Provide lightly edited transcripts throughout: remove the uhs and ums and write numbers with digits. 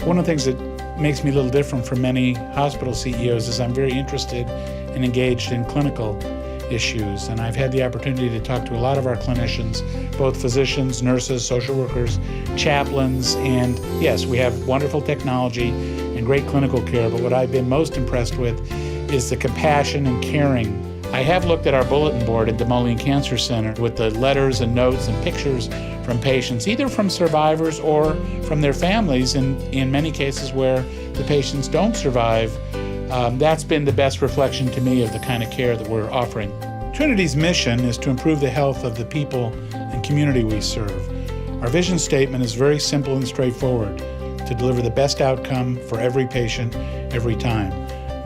One of the things that makes me a little different from many hospital CEOs is I'm very interested and engaged in clinical issues. And I've had the opportunity to talk to a lot of our clinicians, both physicians, nurses, social workers, chaplains, and yes, we have wonderful technology and great clinical care, but what I've been most impressed with is the compassion and caring. I have looked at our bulletin board at the Mullion Cancer Center with the letters and notes and pictures from patients, either from survivors or from their families, and in many cases where the patients don't survive. That's been the best reflection to me of the kind of care that we're offering. Trinity's mission is to improve the health of the people and community we serve. Our vision statement is very simple and straightforward: to deliver the best outcome for every patient, every time.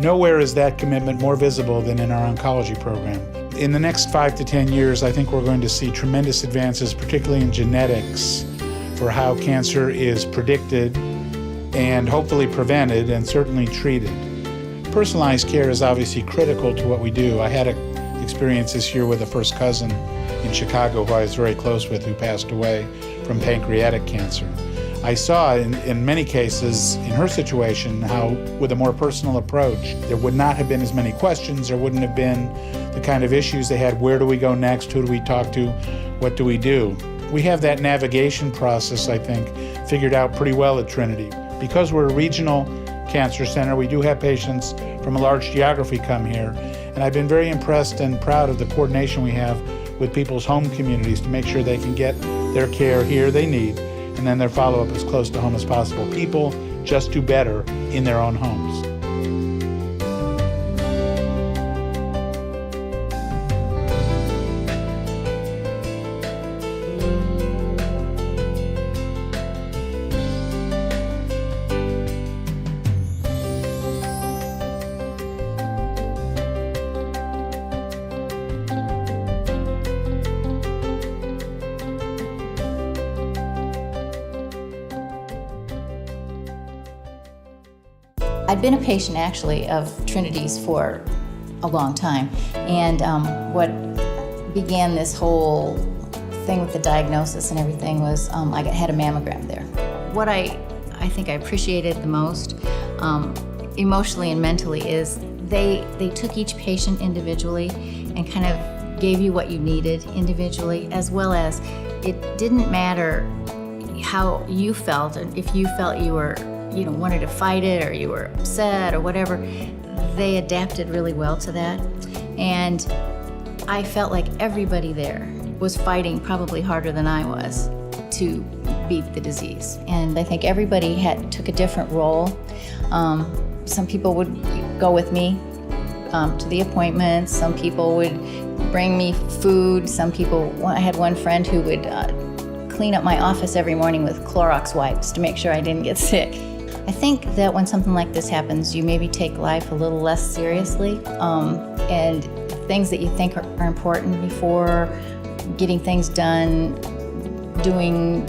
Nowhere is that commitment more visible than in our oncology program. In the next 5 to 10 years, I think we're going to see tremendous advances, particularly in genetics, for how cancer is predicted and hopefully prevented and certainly treated. Personalized care is obviously critical to what we do. I had an experience this year with a first cousin in Chicago who I was very close with, who passed away from pancreatic cancer. I saw in many cases in her situation how with a more personal approach, there would not have been as many questions, there wouldn't have been the kind of issues they had. Where do we go next? Who do we talk to? What do we do? We have that navigation process, I think, figured out pretty well at Trinity. Because we're a regional cancer center, we do have patients from a large geography come here, and I've been very impressed and proud of the coordination we have with people's home communities to make sure they can get their care here they need, and then their follow-up as close to home as possible. People just do better in their own homes. I'd been a patient actually of Trinity's for a long time, and what began this whole thing with the diagnosis and everything was I had a mammogram there. What I think I appreciated the most emotionally and mentally is they took each patient individually and kind of gave you what you needed individually, as well as it didn't matter how you felt, and if you felt you were wanted to fight it or you were upset or whatever, they adapted really well to that. And I felt like everybody there was fighting probably harder than I was to beat the disease. And I think everybody took a different role. Some people would go with me to the appointments. Some people would bring me food. I had one friend who would clean up my office every morning with Clorox wipes to make sure I didn't get sick. I think that when something like this happens, you maybe take life a little less seriously, and things that you think are important before getting things done, doing,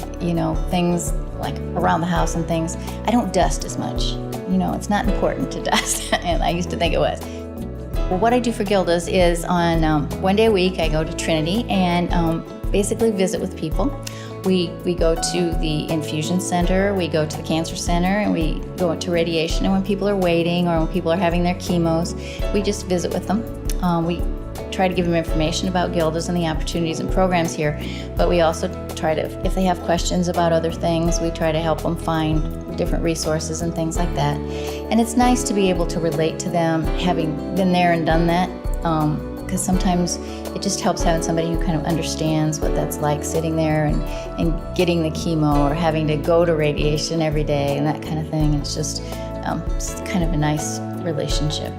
things like around the house and things. I don't dust as much. It's not important to dust, and I used to think it was. Well, what I do for Gilda's is on one day a week, I go to Trinity and basically visit with people. We go to the infusion center, we go to the cancer center, and we go to radiation. And when people are waiting or when people are having their chemos, we just visit with them. We try to give them information about Gilda's and the opportunities and programs here, but we also try to, if they have questions about other things, we try to help them find different resources and things like that. And it's nice to be able to relate to them, having been there and done that, because sometimes it just helps having somebody who kind of understands what that's like, sitting there and getting the chemo or having to go to radiation every day and that kind of thing. It's just it's kind of a nice relationship.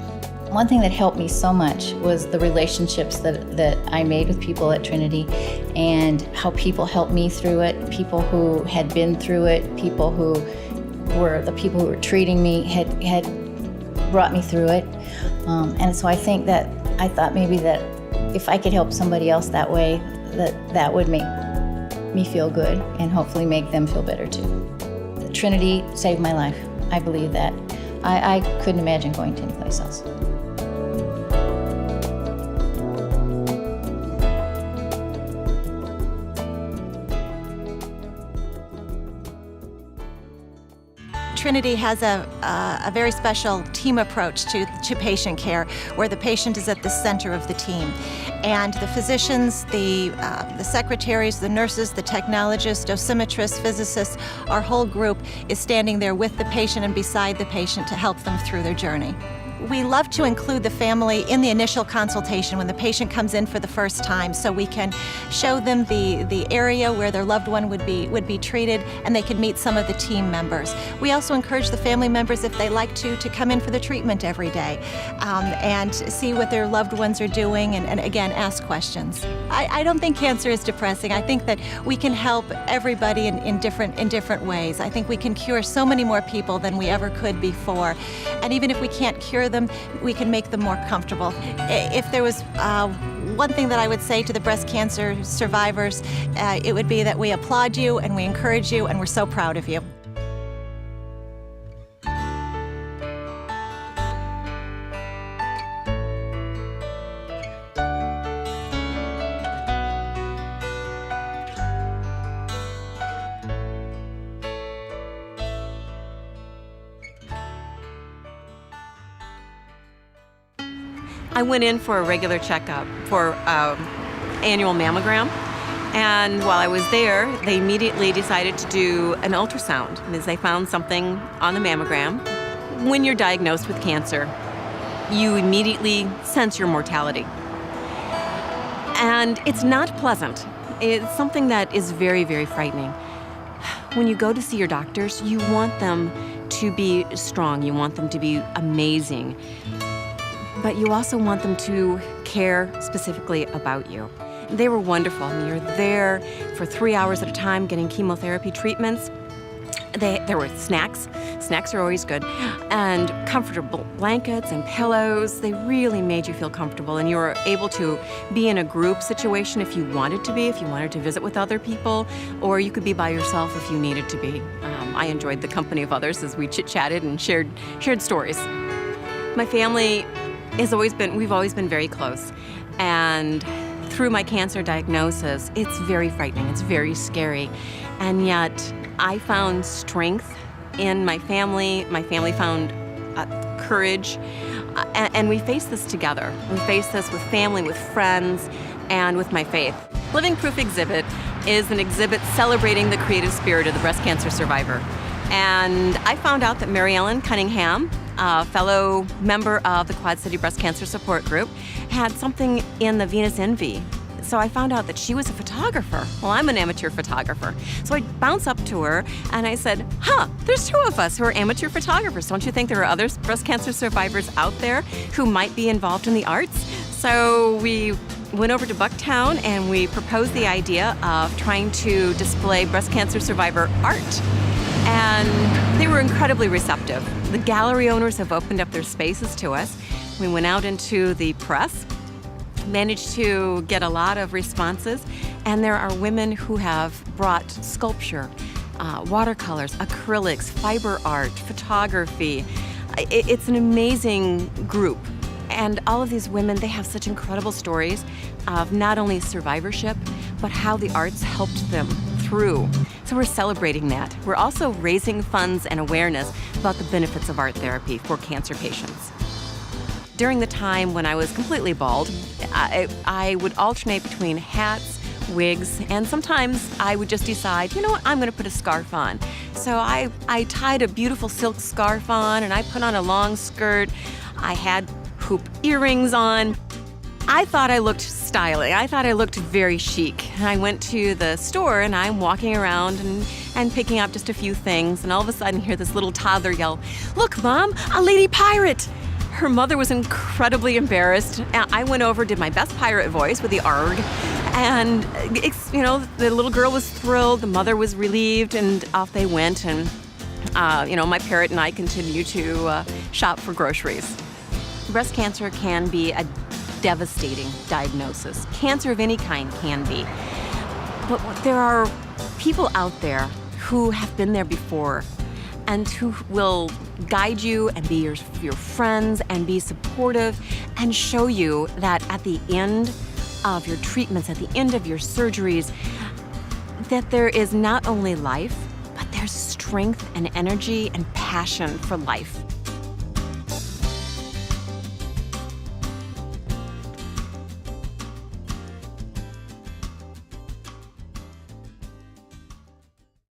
One thing that helped me so much was the relationships that I made with people at Trinity, and how people helped me through it, people who had been through it, people who were the people who were treating me had brought me through it. And so I thought maybe that if I could help somebody else that way, that would make me feel good and hopefully make them feel better too. Trinity saved my life. I believe that. I couldn't imagine going to anyplace else. Trinity has a very special team approach to patient care, where the patient is at the center of the team. And the physicians, the secretaries, the nurses, the technologists, dosimetrists, physicists, our whole group is standing there with the patient and beside the patient to help them through their journey. We love to include the family in the initial consultation when the patient comes in for the first time, so we can show them the area where their loved one would be treated, and they can meet some of the team members. We also encourage the family members, if they like to come in for the treatment every day and see what their loved ones are doing, and again, ask questions. I don't think cancer is depressing. I think that we can help everybody in different ways. I think we can cure so many more people than we ever could before. And even if we can't cure them, we can make them more comfortable. If there was one thing that I would say to the breast cancer survivors, it would be that we applaud you and we encourage you, and we're so proud of you. I went in for a regular checkup for annual mammogram, and while I was there, they immediately decided to do an ultrasound, because they found something on the mammogram. When you're diagnosed with cancer, you immediately sense your mortality. And it's not pleasant. It's something that is very, very frightening. When you go to see your doctors, you want them to be strong, you want them to be amazing. But you also want them to care specifically about you. They were wonderful. I mean, you're there for 3 hours at a time getting chemotherapy treatments. There were snacks. Snacks are always good. And comfortable blankets and pillows. They really made you feel comfortable. And you were able to be in a group situation if you wanted to be, if you wanted to visit with other people, or you could be by yourself if you needed to be. I enjoyed the company of others as we chit-chatted and shared stories. My family we've always been very close, and through my cancer diagnosis, it's very frightening, it's very scary, and yet I found strength in my family found courage, and we faced this together. We faced this with family, with friends, and with my faith. Living Proof exhibit is an exhibit celebrating the creative spirit of the breast cancer survivor. And I found out that Mary Ellen Cunningham, a fellow member of the Quad City Breast Cancer Support Group, had something in the Venus Envy. So I found out that she was a photographer. Well, I'm an amateur photographer. So I bounced up to her and I said, there's two of us who are amateur photographers. Don't you think there are other breast cancer survivors out there who might be involved in the arts? So we went over to Bucktown and we proposed the idea of trying to display breast cancer survivor art. And they were incredibly receptive. The gallery owners have opened up their spaces to us. We went out into the press, managed to get a lot of responses, and there are women who have brought sculpture, watercolors, acrylics, fiber art, photography. It's an amazing group. And all of these women, they have such incredible stories of not only survivorship, but how the arts helped them through. So we're celebrating that. We're also raising funds and awareness about the benefits of art therapy for cancer patients. During the time when I was completely bald, I would alternate between hats, wigs, and sometimes I would just decide, you know what, I'm gonna put a scarf on. So I tied a beautiful silk scarf on, and I put on a long skirt. I had hoop earrings on. I thought I looked stylish. I thought I looked very chic. I went to the store and I'm walking around and picking up just a few things, and all of a sudden hear this little toddler yell, "Look, Mom, a lady pirate!" Her mother was incredibly embarrassed. I went over, did my best pirate voice with the arg, and the little girl was thrilled, the mother was relieved, and off they went, and my parrot and I continued to shop for groceries. Breast cancer can be a devastating diagnosis. Cancer of any kind can be. But there are people out there who have been there before and who will guide you and be your friends and be supportive and show you that at the end of your treatments, at the end of your surgeries, that there is not only life, but there's strength and energy and passion for life.